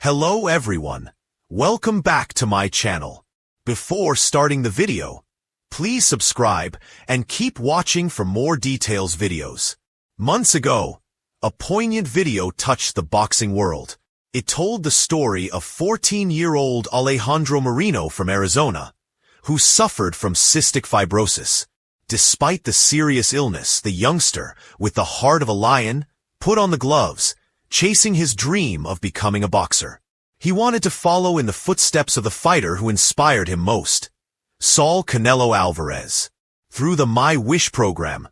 Hello everyone. Welcome back to my channel. Before starting the video, please subscribe and keep watching for more details videos. Months ago, a poignant video touched the boxing world. It told the story of 14-year-old Alejandro Moreno from Arizona, who suffered from cystic fibrosis. Despite the serious illness, the youngster, with the heart of a lion, put on the gloves, chasing his dream of becoming a boxer. He wanted to follow in the footsteps of the fighter who inspired him most, Saul Canelo Alvarez. Through the My Wish program,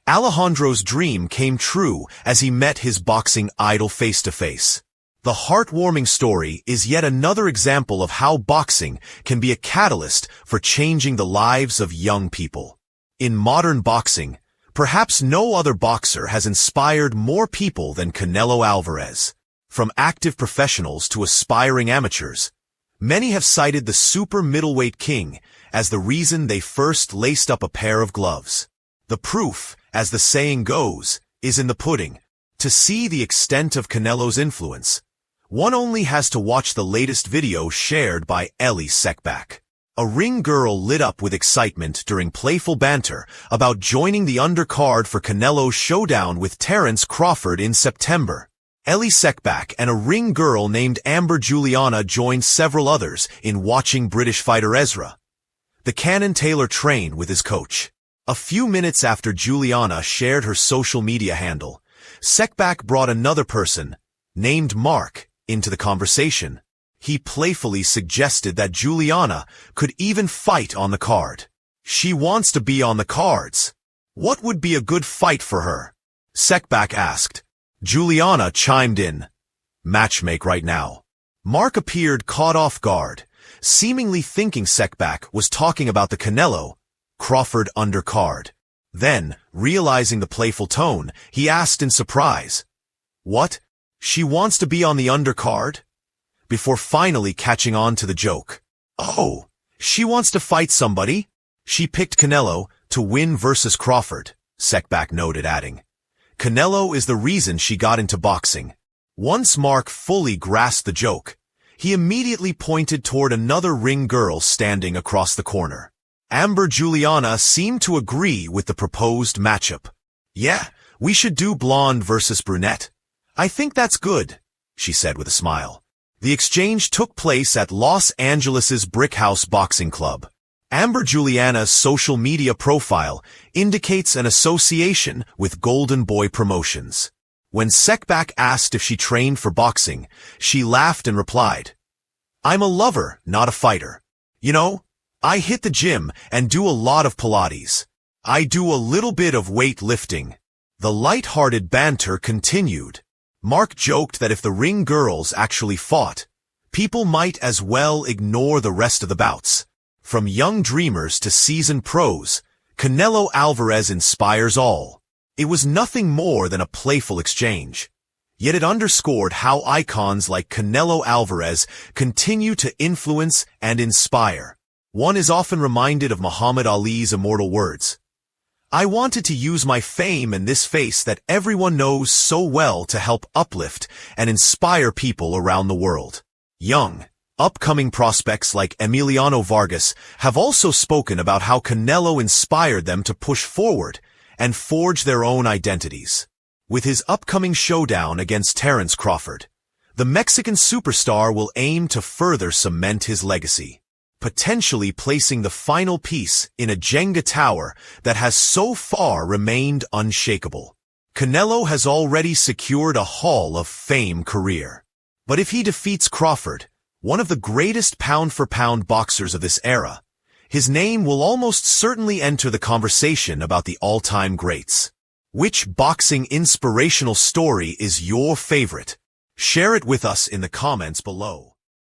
Alejandro's dream came true as he met his boxing idol face-to-face. The heartwarming story is yet another example of how boxing can be a catalyst for changing the lives of young people. In modern boxing, perhaps no other boxer has inspired more people than Canelo Alvarez. From active professionals to aspiring amateurs, many have cited the super middleweight king as the reason they first laced up a pair of gloves. The proof, as the saying goes, is in the pudding. To see the extent of Canelo's influence, one only has to watch the latest video shared by Ellie Sekbak. A ring girl lit up with excitement during playful banter about joining the undercard for Canelo's showdown with Terence Crawford in September. Ellie Sekbak and a ring girl named Amber Juliana joined several others in watching British fighter Ezra, the Cannon Taylor, train with his coach. A few minutes after Juliana shared her social media handle, Sekbak brought another person, named Mark, into the conversation. He playfully suggested that Juliana could even fight on the card. She wants to be on the cards. What would be a good fight for her? Sekbak asked. Juliana chimed in. Matchmake right now. Mark appeared caught off guard, seemingly thinking Sekbak was talking about the Canelo Crawford undercard. Then, realizing the playful tone, he asked in surprise, "What? She wants to be on the undercard?" Before finally catching on to the joke. "Oh, she wants to fight somebody? She picked Canelo to win versus Crawford," Sekbak noted, adding, "Canelo is the reason she got into boxing." Once Mark fully grasped the joke, he immediately pointed toward another ring girl standing across the corner. Amber Juliana seemed to agree with the proposed matchup. "Yeah, we should do blonde versus brunette. I think that's good," she said with a smile. The exchange took place at Los Angeles' Brick House Boxing Club. Amber Juliana's social media profile indicates an association with Golden Boy Promotions. When Sekbak asked if she trained for boxing, she laughed and replied, "I'm a lover, not a fighter. You know, I hit the gym and do a lot of Pilates. I do a little bit of weight lifting." The light-hearted banter continued. Mark joked that if the ring girls actually fought, people might as well ignore the rest of the bouts. From young dreamers to seasoned pros, Canelo Alvarez inspires all. It was nothing more than a playful exchange. Yet it underscored how icons like Canelo Alvarez continue to influence and inspire. One is often reminded of Muhammad Ali's immortal words, "I wanted to use my fame and this face that everyone knows so well to help uplift and inspire people around the world." Young, upcoming prospects like Emiliano Vargas have also spoken about how Canelo inspired them to push forward and forge their own identities. With his upcoming showdown against Terence Crawford, the Mexican superstar will aim to further cement his legacy, potentially placing the final piece in a Jenga tower that has so far remained unshakable. Canelo has already secured a Hall of Fame career. But if he defeats Crawford, one of the greatest pound-for-pound boxers of this era, his name will almost certainly enter the conversation about the all-time greats. Which boxing inspirational story is your favorite? Share it with us in the comments below.